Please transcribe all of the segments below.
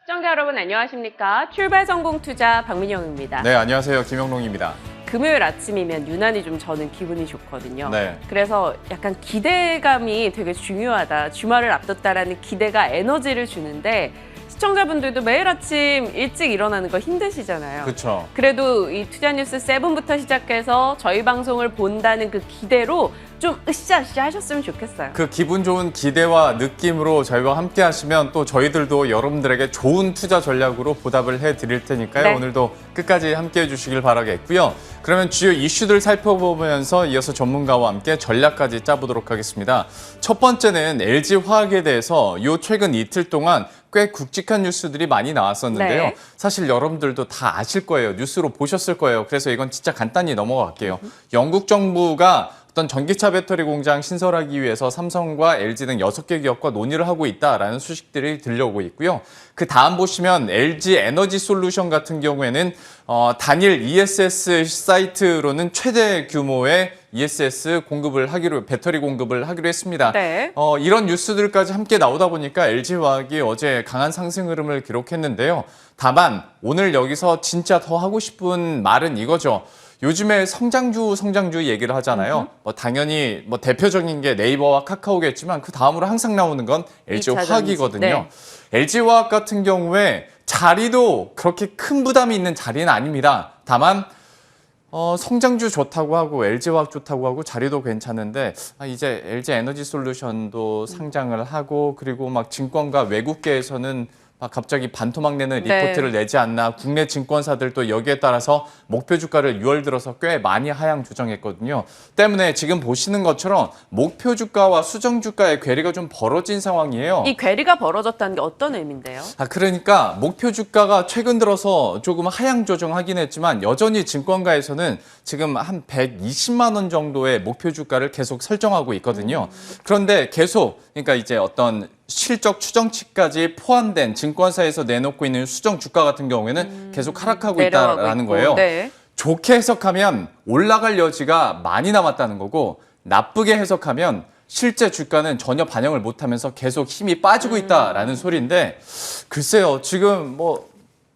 시청자 여러분 안녕하십니까? 출발 성공 투자 박민영입니다. 네, 안녕하세요. 김영롱입니다. 금요일 아침이면 유난히 좀 저는 기분이 좋거든요. 네. 그래서 약간 기대감이 되게 중요하다. 주말을 앞뒀다라는 기대가 에너지를 주는데 시청자분들도 매일 아침 일찍 일어나는 거 힘드시잖아요. 그렇죠. 그래도 이 투자뉴스 7부터 시작해서 저희 방송을 본다는 그 기대로 좀 으쌰으쌰 하셨으면 좋겠어요. 그 기분 좋은 기대와 느낌으로 저희와 함께 하시면 또 저희들도 여러분들에게 좋은 투자 전략으로 보답을 해드릴 테니까요. 네. 오늘도 끝까지 함께 해주시길 바라겠고요. 그러면 주요 이슈들 살펴보면서 이어서 전문가와 함께 전략까지 짜보도록 하겠습니다. 첫 번째는 LG화학에 대해서 최근 이틀 동안 꽤 굵직한 뉴스들이 많이 나왔었는데요. 네. 사실 여러분들도 다 아실 거예요. 뉴스로 보셨을 거예요. 그래서 이건 진짜 간단히 넘어갈게요. 영국 정부가 어떤 전기차 배터리 공장 신설하기 위해서 삼성과 LG 등 6개 기업과 논의를 하고 있다라는 소식들이 들려오고 있고요. 그 다음 보시면 LG 에너지 솔루션 같은 경우에는 단일 ESS 사이트로는 최대 규모의 ESS 공급을 하기로, 배터리 공급을 하기로 했습니다. 네. 이런 뉴스들까지 함께 나오다 보니까 LG화학이 어제 강한 상승 흐름을 기록했는데요. 다만 오늘 여기서 진짜 더 하고 싶은 말은 이거죠. 요즘에 성장주 얘기를 하잖아요. 당연히 대표적인 게 네이버와 카카오겠지만 그 다음으로 항상 나오는 건 LG화학이거든요. 네. LG화학 같은 경우에 자리도 그렇게 큰 부담이 있는 자리는 아닙니다. 다만 성장주 좋다고 하고 LG화학 좋다고 하고 자리도 괜찮은데 이제 LG 에너지 솔루션도 상장을 하고 그리고 막 증권가 외국계에서는 막 갑자기 반토막 내는 리포트를 내지 않나. 국내 증권사들도 여기에 따라서 목표 주가를 6월 들어서 꽤 많이 하향 조정했거든요. 때문에 지금 보시는 것처럼 목표 주가와 수정 주가의 괴리가 좀 벌어진 상황이에요. 이 괴리가 벌어졌다는 게 어떤 의미인데요? 그러니까 목표 주가가 최근 들어서 조금 하향 조정하긴 했지만 여전히 증권가에서는 지금 한 120만 원 정도의 목표 주가를 계속 설정하고 있거든요. 그런데 계속 그러니까 이제 어떤 실적 추정치까지 포함된 증권사에서 내놓고 있는 수정 주가 같은 경우에는 계속 하락하고 있다라는 거예요. 네. 좋게 해석하면 올라갈 여지가 많이 남았다는 거고 나쁘게 해석하면 실제 주가는 전혀 반영을 못하면서 계속 힘이 빠지고 있다라는 소리인데 글쎄요. 지금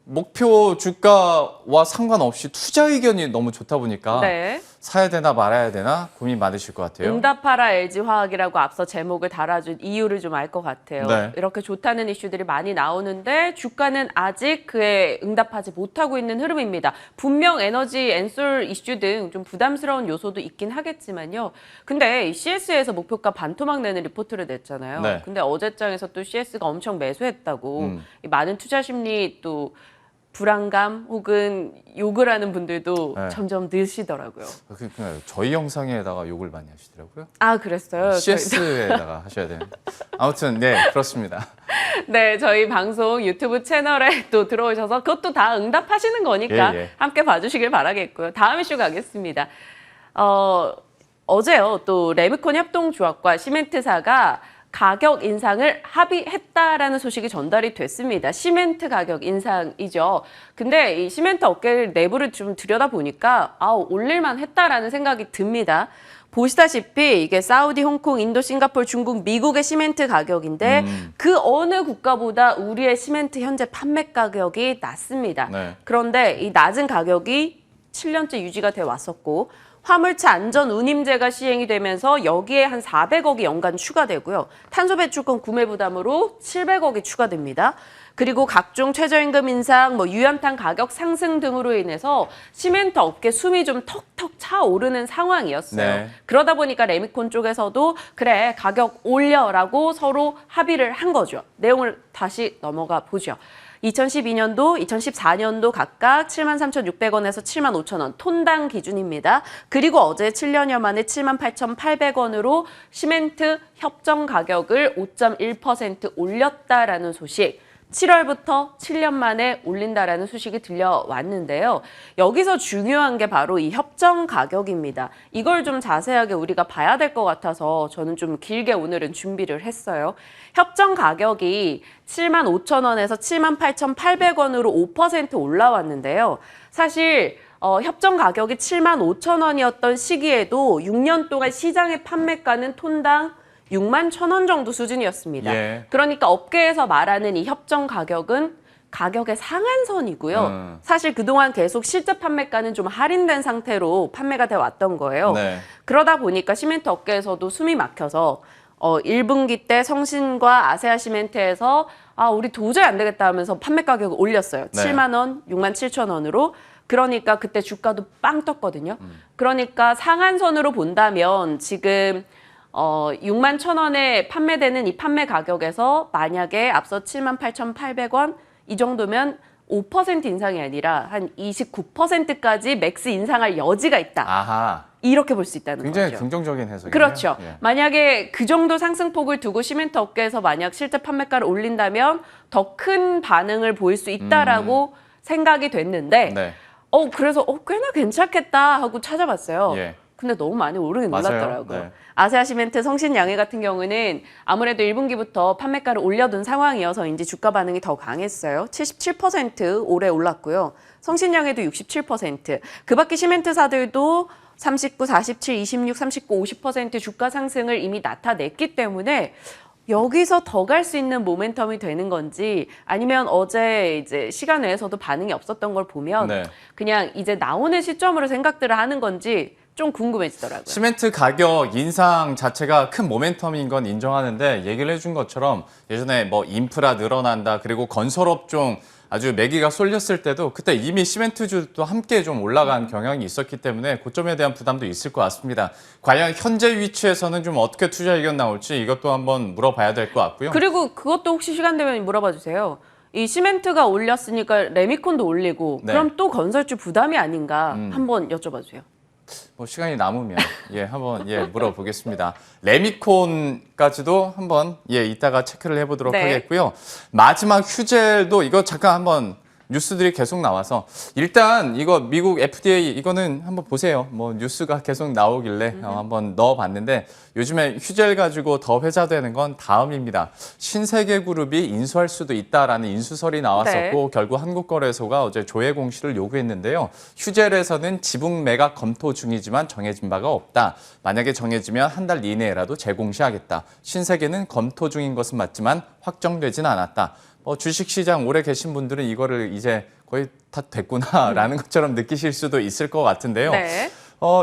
목표 주가와 상관없이 투자 의견이 너무 좋다 보니까 네. 사야 되나 말아야 되나 고민 많으실 것 같아요. 응답하라 LG화학이라고 앞서 제목을 달아준 이유를 좀 알 것 같아요. 네. 이렇게 좋다는 이슈들이 많이 나오는데 주가는 아직 그에 응답하지 못하고 있는 흐름입니다. 분명 에너지, 엔솔 이슈 등 좀 부담스러운 요소도 있긴 하겠지만요. 근데 CS에서 목표가 반토막 내는 리포트를 냈잖아요. 네. 근데 어제장에서 또 CS가 엄청 매수했다고 이 많은 투자 심리 또 불안감 혹은 욕을 하는 분들도 네. 점점 늘시더라고요. 그러니까 저희 영상에다가 욕을 많이 하시더라고요. 아, 그랬어요? CS에다가 하셔야 돼요. 아무튼 네, 그렇습니다. 네, 저희 방송 유튜브 채널에 또 들어오셔서 그것도 다 응답하시는 거니까 예. 함께 봐주시길 바라겠고요. 다음 이슈 가겠습니다. 어제요, 또 레미콘 협동조합과 시멘트사가 가격 인상을 합의했다라는 소식이 전달이 됐습니다. 시멘트 가격 인상이죠. 근데 이 시멘트 업계 내부를 좀 들여다보니까 올릴만 했다라는 생각이 듭니다. 보시다시피 이게 사우디, 홍콩, 인도, 싱가포르, 중국, 미국의 시멘트 가격인데 그 어느 국가보다 우리의 시멘트 현재 판매 가격이 낮습니다. 네. 그런데 이 낮은 가격이 7년째 유지가 돼 왔었고 화물차 안전 운임제가 시행이 되면서 여기에 한 400억이 연간 추가되고요. 탄소 배출권 구매 부담으로 700억이 추가됩니다. 그리고 각종 최저임금 인상, 유연탄 가격 상승 등으로 인해서 시멘트 업계 숨이 좀 턱턱 차오르는 상황이었어요. 네. 그러다 보니까 레미콘 쪽에서도 그래 가격 올려라고 서로 합의를 한 거죠. 내용을 다시 넘어가 보죠. 2012년도, 2014년도 각각 73,600원에서 75,000원 톤당 기준입니다. 그리고 어제 7년여 만에 78,800원으로 시멘트 협정 가격을 5.1% 올렸다라는 소식. 7월부터 7년 만에 올린다라는 소식이 들려왔는데요. 여기서 중요한 게 바로 이 협정 가격입니다. 이걸 좀 자세하게 우리가 봐야 될 것 같아서 저는 좀 길게 오늘은 준비를 했어요. 협정 가격이 75,000원에서 78,800원으로 5% 올라왔는데요. 사실 협정 가격이 75,000원이었던 시기에도 6년 동안 시장의 판매가는 톤당 61,000원 정도 수준이었습니다. 예. 그러니까 업계에서 말하는 이 협정 가격은 가격의 상한선이고요. 사실 그동안 계속 실제 판매가는 좀 할인된 상태로 판매가 돼 왔던 거예요. 네. 그러다 보니까 시멘트 업계에서도 숨이 막혀서 1분기 때 성신과 아세아 시멘트에서 우리 도저히 안 되겠다 하면서 판매 가격을 올렸어요. 네. 7만 원, 6만 7천 원으로. 그러니까 그때 주가도 빵 떴거든요. 그러니까 상한선으로 본다면 지금 6만 1천 원에 판매되는 이 판매 가격에서 만약에 앞서 7만 8,800원 이 정도면 5% 인상이 아니라 한 29%까지 맥스 인상할 여지가 있다. 아하. 이렇게 볼 수 있다는 굉장히 거죠. 긍정적인 해석이네요. 그렇죠. 예. 만약에 그 정도 상승폭을 두고 시멘트 업계에서 만약 실제 판매가를 올린다면 더 큰 반응을 보일 수 있다라고 생각이 됐는데 네. 그래서 꽤나 괜찮겠다 하고 찾아봤어요. 예. 근데 너무 많이 오르긴 맞아요. 올랐더라고요. 네. 아세아 시멘트 성신양해 같은 경우는 아무래도 1분기부터 판매가를 올려둔 상황이어서인지 주가 반응이 더 강했어요. 77% 올해 올랐고요. 성신양해도 67%. 그 밖에 시멘트사들도 39, 47, 26, 39, 50% 주가 상승을 이미 나타냈기 때문에 여기서 더 갈 수 있는 모멘텀이 되는 건지 아니면 어제 이제 시간 외에서도 반응이 없었던 걸 보면 네. 그냥 이제 나오는 시점으로 생각들을 하는 건지 좀 궁금해지더라고요. 시멘트 가격 인상 자체가 큰 모멘텀인 건 인정하는데 얘기를 해준 것처럼 예전에 뭐 인프라 늘어난다 그리고 건설업종 아주 매기가 쏠렸을 때도 그때 이미 시멘트주도 함께 좀 올라간 경향이 있었기 때문에 고점에 대한 부담도 있을 것 같습니다. 과연 현재 위치에서는 좀 어떻게 투자 의견 나올지 이것도 한번 물어봐야 될 것 같고요. 그리고 그것도 혹시 시간 되면 물어봐 주세요. 이 시멘트가 올렸으니까 레미콘도 올리고 네. 그럼 또 건설주 부담이 아닌가 한번 여쭤봐 주세요. 뭐 시간이 남으면 한번 물어보겠습니다. 레미콘까지도 한번 이따가 체크를 해보도록 네. 하겠고요. 마지막 휴젤도 이거 잠깐 한번 뉴스들이 계속 나와서 일단 이거 미국 FDA 이거는 한번 보세요. 뭐 뉴스가 계속 나오길래 한번 넣어봤는데 요즘에 휴젤 가지고 더 회자되는 건 다음입니다. 신세계그룹이 인수할 수도 있다라는 인수설이 나왔었고 결국 한국거래소가 어제 조회 공시를 요구했는데요. 휴젤에서는 지분 매각 검토 중이지만 정해진 바가 없다. 만약에 정해지면 한 달 이내라도 재공시하겠다. 신세계는 검토 중인 것은 맞지만 확정되진 않았다. 주식시장 오래 계신 분들은 이거를 이제 거의 다 됐구나라는 것처럼 느끼실 수도 있을 것 같은데요. 네.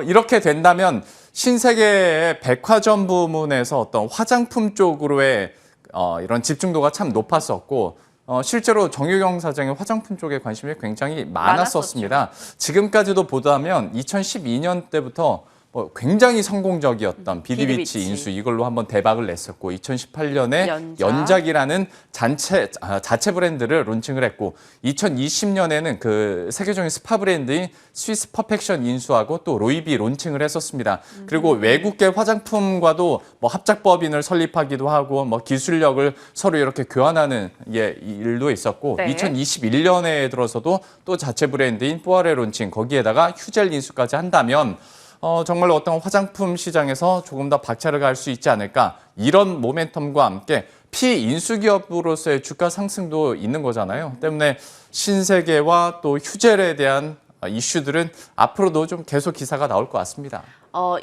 이렇게 된다면 신세계의 백화점 부문에서 어떤 화장품 쪽으로의 이런 집중도가 참 높았었고 실제로 정유경 사장이 화장품 쪽에 관심이 굉장히 많았었습니다. 지금까지도 보다면 2012년 때부터 굉장히 성공적이었던 비디비치 인수 이걸로 한번 대박을 냈었고 2018년에 연작이라는 자체 브랜드를 론칭을 했고 2020년에는 그 세계적인 스파 브랜드인 스위스 퍼펙션 인수하고 또 로이비 론칭을 했었습니다. 그리고 외국계 화장품과도 합작법인을 설립하기도 하고 기술력을 서로 이렇게 교환하는 일도 있었고 2021년에 들어서도 또 자체 브랜드인 뽀아레 론칭 거기에다가 휴젤 인수까지 한다면 정말로 어떤 화장품 시장에서 조금 더 박차를 가할 수 있지 않을까. 이런 모멘텀과 함께 피인수기업으로서의 주가 상승도 있는 거잖아요. 때문에 신세계와 또 휴젤에 대한 이슈들은 앞으로도 좀 계속 기사가 나올 것 같습니다.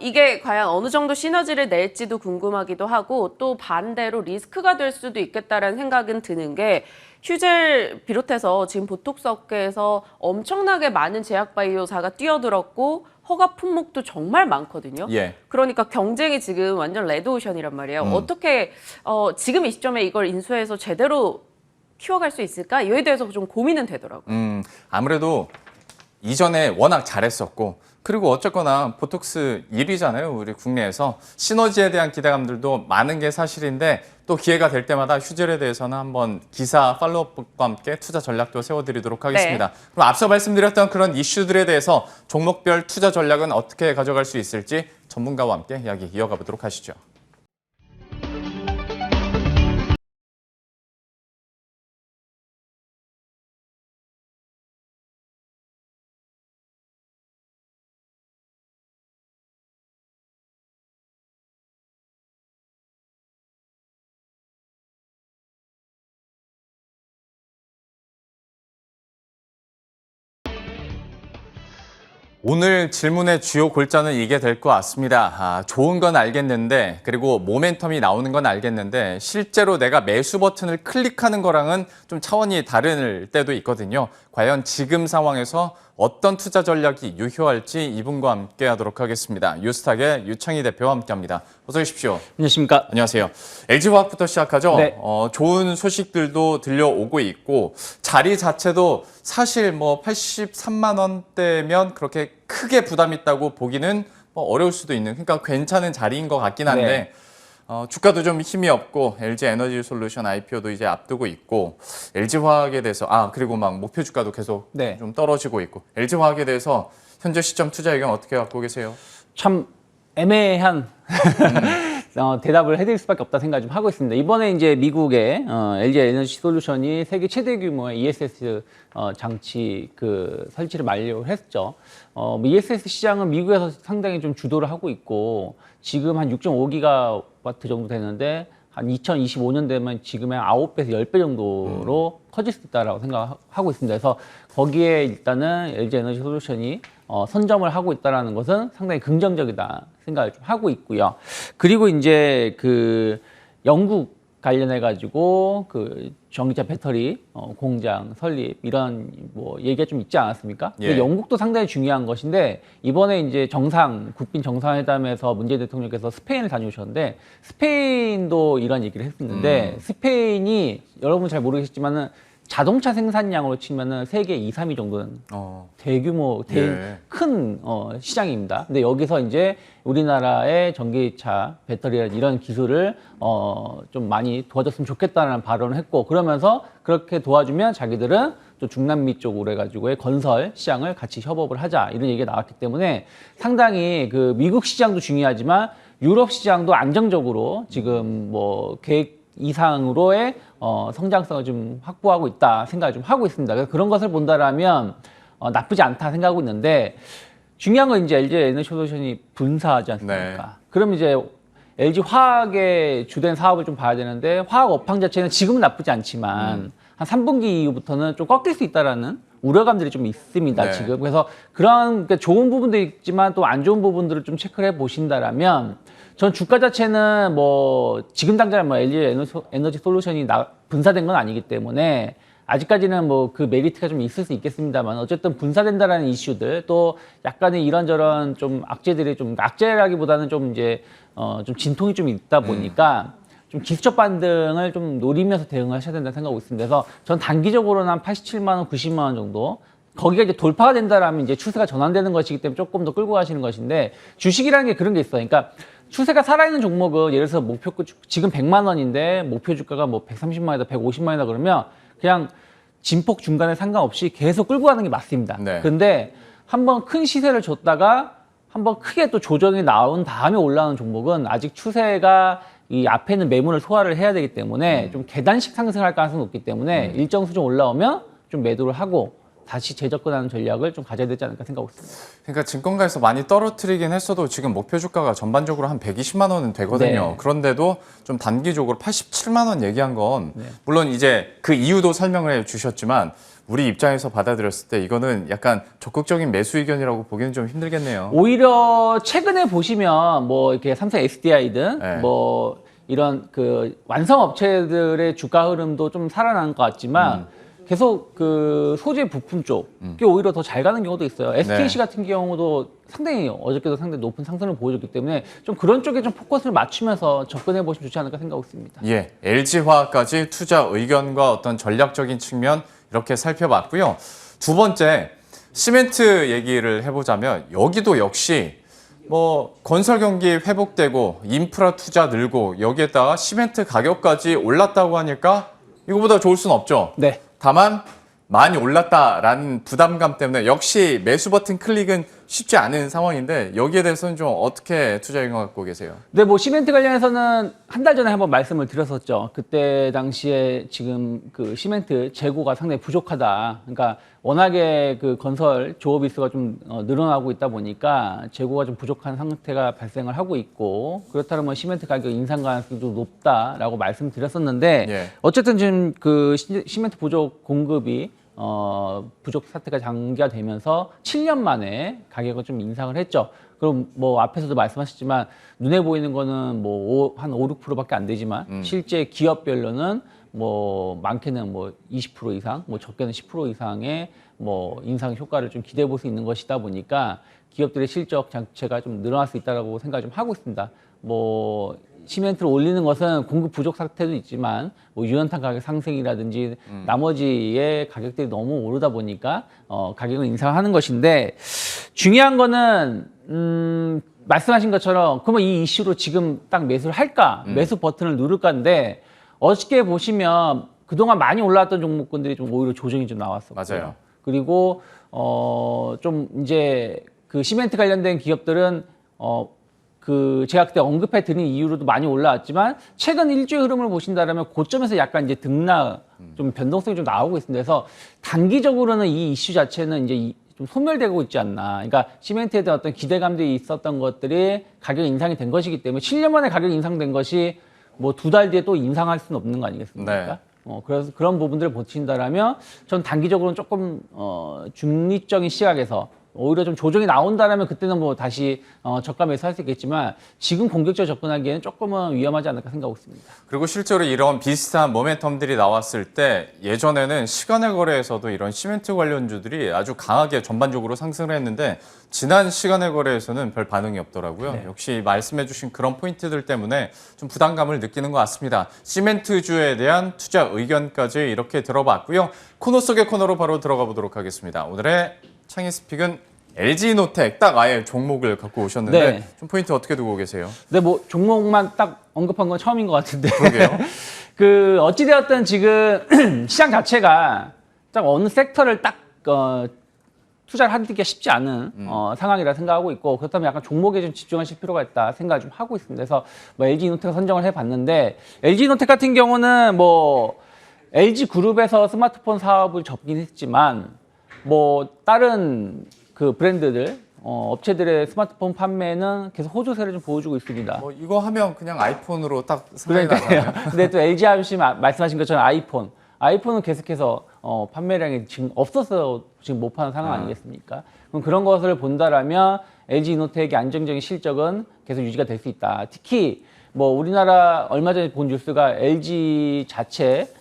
이게 과연 어느 정도 시너지를 낼지도 궁금하기도 하고 또 반대로 리스크가 될 수도 있겠다라는 생각은 드는 게 휴젤 비롯해서 지금 보톡스 업계에서 엄청나게 많은 제약바이오사가 뛰어들었고 허가 품목도 정말 많거든요. 그러니까 경쟁이 지금 완전 레드오션이란 말이에요. 어떻게 지금 이 시점에 이걸 인수해서 제대로 키워갈 수 있을까? 이에 대해서 좀 고민은 되더라고요. 아무래도 이전에 워낙 잘했었고 그리고 어쨌거나 보톡스 1위잖아요. 우리 국내에서. 시너지에 대한 기대감들도 많은 게 사실인데 또 기회가 될 때마다 휴젤에 대해서는 한번 기사 팔로우업과 함께 투자 전략도 세워드리도록 하겠습니다. 그럼 앞서 말씀드렸던 그런 이슈들에 대해서 종목별 투자 전략은 어떻게 가져갈 수 있을지 전문가와 함께 이야기 이어가 보도록 하시죠. 오늘 질문의 주요 골자는 이게 될 것 같습니다. 좋은 건 알겠는데, 그리고 모멘텀이 나오는 건 알겠는데, 실제로 내가 매수 버튼을 클릭하는 거랑은 좀 차원이 다를 때도 있거든요. 과연 지금 상황에서 어떤 투자 전략이 유효할지 이분과 함께 하도록 하겠습니다. 뉴스탁의 유창희 대표와 함께합니다. 어서 오십시오. 안녕하십니까. 안녕하세요. LG화학부터 시작하죠. 네. 좋은 소식들도 들려오고 있고 자리 자체도 사실 뭐 83만 원대면 그렇게 크게 부담 있다고 보기는 뭐 어려울 수도 있는, 그러니까 괜찮은 자리인 것 같긴 한데 네. 주가도 좀 힘이 없고 LG 에너지 솔루션 IPO도 이제 앞두고 있고 LG화학에 대해서 그리고 막 목표 주가도 계속 네. 좀 떨어지고 있고 LG화학에 대해서 현재 시점 투자 의견 어떻게 갖고 계세요? 참 애매한 대답을 해드릴 수밖에 없다 생각 좀 하고 있습니다. 이번에 이제 미국의 LG 에너지 솔루션이 세계 최대 규모의 ESS 장치 설치를 만료했죠. ESS 시장은 미국에서 상당히 좀 주도를 하고 있고 지금 한 6.5기가와트 정도 되는데 한 2025년 되면 지금의 9배에서 10배 정도로 커질 수 있다라고 생각하고 있습니다. 그래서 거기에 일단은 LG 에너지 솔루션이 선점을 하고 있다는 것은 상당히 긍정적이다 생각을 좀 하고 있고요. 그리고 이제 영국 관련해 가지고 전기차 배터리 공장 설립 이런 뭐 얘기가 좀 있지 않았습니까? 예. 근데 영국도 상당히 중요한 것인데 이번에 이제 국빈 정상회담에서 문재인 대통령께서 스페인을 다녀오셨는데 스페인도 이런 얘기를 했었는데 스페인이 여러분 잘 모르겠지만은 자동차 생산량으로 치면은 세계 2, 3위 정도는 대규모, 예. 큰 시장입니다. 근데 여기서 이제 우리나라의 전기차, 배터리 이런 기술을 좀 많이 도와줬으면 좋겠다는 발언을 했고 그러면서 그렇게 도와주면 자기들은 또 중남미 쪽으로 해가지고의 건설 시장을 같이 협업을 하자 이런 얘기가 나왔기 때문에 상당히 미국 시장도 중요하지만 유럽 시장도 안정적으로 지금 뭐 계획 이상으로의 성장성을 좀 확보하고 있다 생각을 좀 하고 있습니다. 그래서 그런 것을 본다라면 나쁘지 않다 생각하고 있는데 중요한 건 이제 LG 에너지 솔루션이 분사하지 않습니까? 네. 그럼 이제 LG 화학의 주된 사업을 좀 봐야 되는데 화학 업황 자체는 지금은 나쁘지 않지만 한 3분기 이후부터는 좀 꺾일 수 있다라는 우려감들이 좀 있습니다. 네. 지금 그래서 그러니까 좋은 부분도 있지만 또 안 좋은 부분들을 좀 체크를 해 보신다라면 전 주가 자체는 뭐 지금 당장 뭐 LG 에너지 솔루션이 분사된 건 아니기 때문에 아직까지는 뭐 메리트가 좀 있을 수 있겠습니다만 어쨌든 분사된다라는 이슈들 또 약간의 이런저런 좀 악재들이 좀 악재라기보다는 좀 이제 좀 진통이 좀 있다 보니까 좀 기술적 반등을 좀 노리면서 대응하셔야 된다는 생각하고 있습니다. 그래서 전 단기적으로는 한 87만 원, 90만 원 정도 거기가 이제 돌파가 된다라면 이제 추세가 전환되는 것이기 때문에 조금 더 끌고 가시는 것인데 주식이라는 게 그런 게 있어요. 그러니까 추세가 살아있는 종목은 예를 들어서 지금 100만 원인데 목표 주가가 뭐 130만 원이다, 150만 원이다 그러면 그냥 진폭 중간에 상관없이 계속 끌고 가는 게 맞습니다. 네. 근데 한번 큰 시세를 줬다가 한번 크게 또 조정이 나온 다음에 올라오는 종목은 아직 추세가 이 앞에는 매물을 소화를 해야 되기 때문에 좀 계단식 상승할 가능성이 높기 때문에 일정 수준 올라오면 좀 매도를 하고 다시 재접근하는 전략을 좀 가져야 되지 않을까 생각하고 있습니다. 그러니까 증권가에서 많이 떨어뜨리긴 했어도 지금 목표 주가가 전반적으로 한 120만 원은 되거든요. 네. 그런데도 좀 단기적으로 87만 원 얘기한 건 물론 이제 그 이유도 설명을 해 주셨지만 우리 입장에서 받아들였을 때 이거는 약간 적극적인 매수 의견이라고 보기는 좀 힘들겠네요. 오히려 최근에 보시면 뭐 이렇게 삼성 SDI든 네. 뭐 이런 완성 업체들의 주가 흐름도 좀 살아나는 것 같지만 계속 소재 부품 쪽이 오히려 더 잘 가는 경우도 있어요. SKC 네. 같은 경우도 상당히 어저께도 상당히 높은 상승을 보여줬기 때문에 좀 그런 쪽에 좀 포커스를 맞추면서 접근해 보시면 좋지 않을까 생각하고 있습니다. 예, LG화학까지 투자 의견과 어떤 전략적인 측면 이렇게 살펴봤고요. 두 번째, 시멘트 얘기를 해보자면 여기도 역시 뭐 건설 경기 회복되고 인프라 투자 늘고 여기에다가 시멘트 가격까지 올랐다고 하니까 이거보다 좋을 수는 없죠. 네. 다만 많이 올랐다라는 부담감 때문에 역시 매수 버튼 클릭은 쉽지 않은 상황인데 여기에 대해서는 좀 어떻게 투자 의견 갖고 계세요? 네, 뭐 시멘트 관련해서는 한 달 전에 한번 말씀을 드렸었죠. 그때 당시에 지금 시멘트 재고가 상당히 부족하다. 그러니까 워낙에 건설 조업이 수가 좀 늘어나고 있다 보니까 재고가 좀 부족한 상태가 발생을 하고 있고 그렇다면 시멘트 가격 인상 가능성도 높다라고 말씀드렸었는데 예. 어쨌든 지금 시멘트 부족 공급이 부족 사태가 장기화되면서 7년 만에 가격을 좀 인상을 했죠. 그럼 뭐 앞에서도 말씀하셨지만 눈에 보이는 거는 뭐 한 5, 6%밖에 안 되지만 실제 기업별로는 뭐 많게는 뭐 20% 이상, 뭐 적게는 10% 이상의 뭐 인상 효과를 좀 기대해 볼 수 있는 것이다 보니까 기업들의 실적 자체가 좀 늘어날 수 있다라고 생각을 좀 하고 있습니다. 뭐 시멘트를 올리는 것은 공급 부족 사태도 있지만 뭐 유연탄 가격 상승이라든지 나머지의 가격들이 너무 오르다 보니까 가격을 인상하는 것인데 중요한 거는 말씀하신 것처럼 그러면 이 이슈로 지금 딱 매수를 할까 매수 버튼을 누를까인데 어저께 보시면 그동안 많이 올라왔던 종목군들이 좀 오히려 조정이 좀 나왔었고요. 맞아요. 그리고 좀 이제 그 시멘트 관련된 기업들은 그 제가 그때 언급해 드린 이유로도 많이 올라왔지만 최근 일주일 흐름을 보신다면 고점에서 약간 이제 등락 좀 변동성이 좀 나오고 있습니다. 그래서 단기적으로는 이 이슈 자체는 이제 좀 소멸되고 있지 않나. 그러니까 시멘트에 대한 어떤 기대감들이 있었던 것들이 가격 인상이 된 것이기 때문에 7년 만에 가격 인상된 것이 뭐 2달 뒤에 또 인상할 수는 없는 거 아니겠습니까? 네. 그래서 그런 부분들을 보신다라면 전 단기적으로는 조금 중립적인 시각에서 오히려 좀 조정이 나온다라면 그때는 뭐 다시 저가 매수할 수 있겠지만 지금 공격적으로 접근하기에는 조금은 위험하지 않을까 생각하고 있습니다. 그리고 실제로 이런 비슷한 모멘텀들이 나왔을 때 예전에는 시간의 거래에서도 이런 시멘트 관련주들이 아주 강하게 전반적으로 상승을 했는데 지난 시간의 거래에서는 별 반응이 없더라고요. 네. 역시 말씀해 주신 그런 포인트들 때문에 좀 부담감을 느끼는 것 같습니다. 시멘트주에 대한 투자 의견까지 이렇게 들어봤고요. 코너 속의 코너로 바로 들어가 보도록 하겠습니다. 오늘의 창의 스픽은 LG노텍 딱 아예 종목을 갖고 오셨는데 네. 좀 포인트 어떻게 두고 계세요? 근데 뭐 종목만 딱 언급한 건 처음인 것 같은데. 그러게요. 그 어찌되었든 지금 시장 자체가 딱 어느 섹터를 딱 투자를 하기가 쉽지 않은 상황이라 생각하고 있고 그렇다면 약간 종목에 좀 집중하실 필요가 있다 생각을 좀 하고 있습니다. 그래서 뭐 LG노텍 선정을 해봤는데 LG노텍 같은 경우는 뭐 LG그룹에서 스마트폰 사업을 접긴 했지만 뭐 다른 그 브랜드들 업체들의 스마트폰 판매는 계속 호조세를 좀 보여주고 있습니다. 뭐 이거 하면 그냥 아이폰으로 딱 생각이 그러니까요. 나잖아요. 근데 또 LG 하시 말씀하신 것처럼 아이폰은 계속해서 판매량이 지금 없어서 지금 못 파는 상황 아니겠습니까? 그럼 그런 것을 본다라면 LG 이노텍의 안정적인 실적은 계속 유지가 될 수 있다. 특히 뭐 우리나라 얼마 전에 본 뉴스가 LG 자체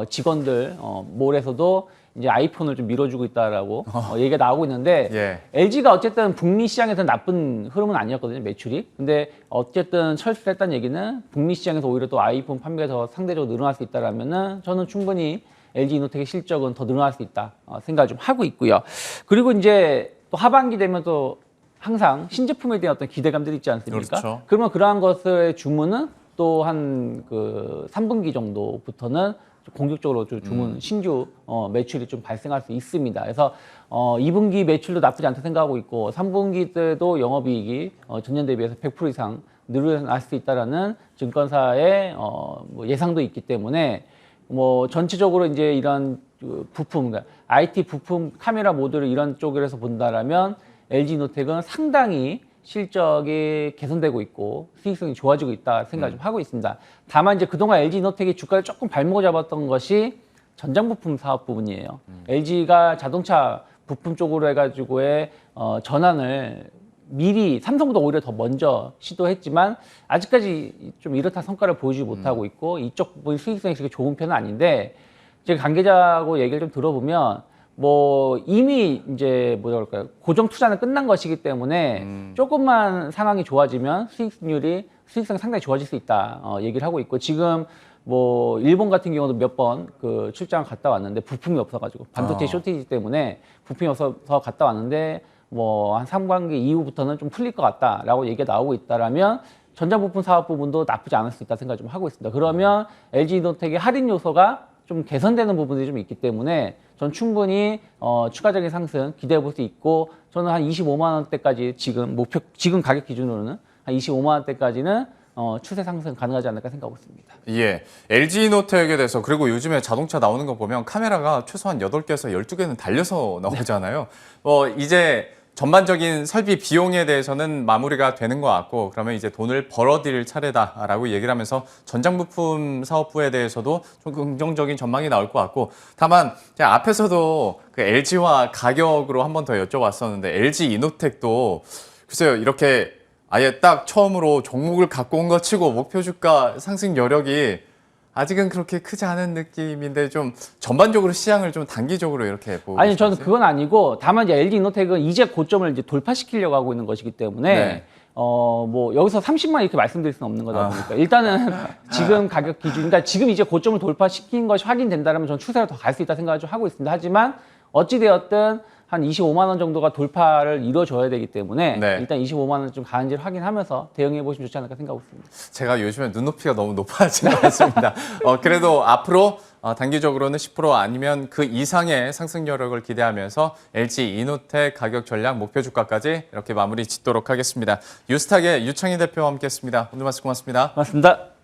직원들 몰에서도 이제 아이폰을 좀 밀어주고 있다라고 얘기가 나오고 있는데 예. LG가 어쨌든 북미 시장에서 나쁜 흐름은 아니었거든요, 매출이. 근데 어쨌든 철수를 했다는 얘기는 북미 시장에서 오히려 또 아이폰 판매가 더 상대적으로 늘어날 수 있다라면은 저는 충분히 LG 이노텍의 실적은 더 늘어날 수 있다 생각을 좀 하고 있고요. 그리고 이제 또 하반기 되면 또 항상 신제품에 대한 어떤 기대감들이 있지 않습니까? 그렇죠. 그러면 그러한 것의 주문은 또 한 그 3분기 정도부터는 공격적으로 주문 신규 매출이 좀 발생할 수 있습니다. 그래서 2분기 매출도 나쁘지 않다 생각하고 있고 3분기 때도 영업이익이 전년 대비해서 100% 이상 늘어날 수 있다라는 증권사의 뭐 예상도 있기 때문에 뭐 전체적으로 이제 이런 부품, 그러니까 IT 부품 카메라 모듈을 이런 쪽에서 본다라면 LG노텍은 상당히 실적이 개선되고 있고 수익성이 좋아지고 있다 생각을 좀 하고 있습니다. 다만 이제 그동안 LG노텍이 주가를 조금 발목을 잡았던 것이 전장부품 사업 부분이에요. LG가 자동차 부품 쪽으로 해가지고의 전환을 미리 삼성보다 오히려 더 먼저 시도했지만 아직까지 좀 이렇다 성과를 보여주지 못하고 있고 이쪽 부분 수익성이 그렇게 좋은 편은 아닌데 제가 관계자하고 얘기를 좀 들어보면 뭐 이미 이제 뭐라 그럴까요 고정 투자는 끝난 것이기 때문에 조금만 상황이 좋아지면 수익성이 상당히 좋아질 수 있다 얘기를 하고 있고 지금 뭐 일본 같은 경우도 몇 번 그 출장을 갔다 왔는데 부품이 없어가지고 반도체 쇼티지 때문에 부품이 없어서 갔다 왔는데 뭐 한 3분기 이후부터는 좀 풀릴 것 같다라고 얘기가 나오고 있다라면 전자부품 사업 부분도 나쁘지 않을 수 있다 생각 좀 하고 있습니다. 그러면 LG이노텍의 할인 요소가 좀 개선되는 부분들이 좀 있기 때문에 전 충분히 추가적인 상승 기대해 볼 수 있고 저는 한 25만 원대까지 지금 가격 기준으로는 한 25만 원대까지는 추세 상승 가능하지 않을까 생각하고 있습니다. 예, LG이노텍에 대해서 그리고 요즘에 자동차 나오는 거 보면 카메라가 최소한 8개에서 12개는 달려서 나오잖아요. 이제 전반적인 설비 비용에 대해서는 마무리가 되는 것 같고 그러면 이제 돈을 벌어들일 차례다라고 얘기를 하면서 전장부품 사업부에 대해서도 좀 긍정적인 전망이 나올 것 같고 다만 제가 앞에서도 그 LG와 가격으로 한 번 더 여쭤봤었는데 LG 이노텍도 글쎄요 이렇게 아예 딱 처음으로 종목을 갖고 온 것 치고 목표 주가 상승 여력이 아직은 그렇게 크지 않은 느낌인데 좀 전반적으로 시장을 좀 단기적으로 이렇게 보고 아니 저는 계세요? 그건 아니고 다만 이제 LG 이노텍은 이제 고점을 이제 돌파시키려고 하고 있는 것이기 때문에 네. 뭐 여기서 30만 이렇게 말씀드릴 수는 없는 거다 보니까 일단은 지금 가격 기준, 그러니까 지금 이제 고점을 돌파시킨 것이 확인된다면 저는 추세로 더 갈 수 있다 생각을 좀 하고 있습니다. 하지만 어찌 되었든 한 25만 원 정도가 돌파를 이루어져야 되기 때문에 네. 일단 25만 원 좀 가는지를 확인하면서 대응해 보시면 좋지 않을까 생각하고 있습니다. 제가 요즘에 눈높이가 너무 높아진 것 같습니다. 그래도 앞으로 단기적으로는 10% 아니면 그 이상의 상승 여력을 기대하면서 LG 이노텍 가격 전략 목표 주가까지 이렇게 마무리 짓도록 하겠습니다. 유스탁의 유창희 대표와 함께했습니다. 오늘 말씀 고맙습니다. 고맙습니다.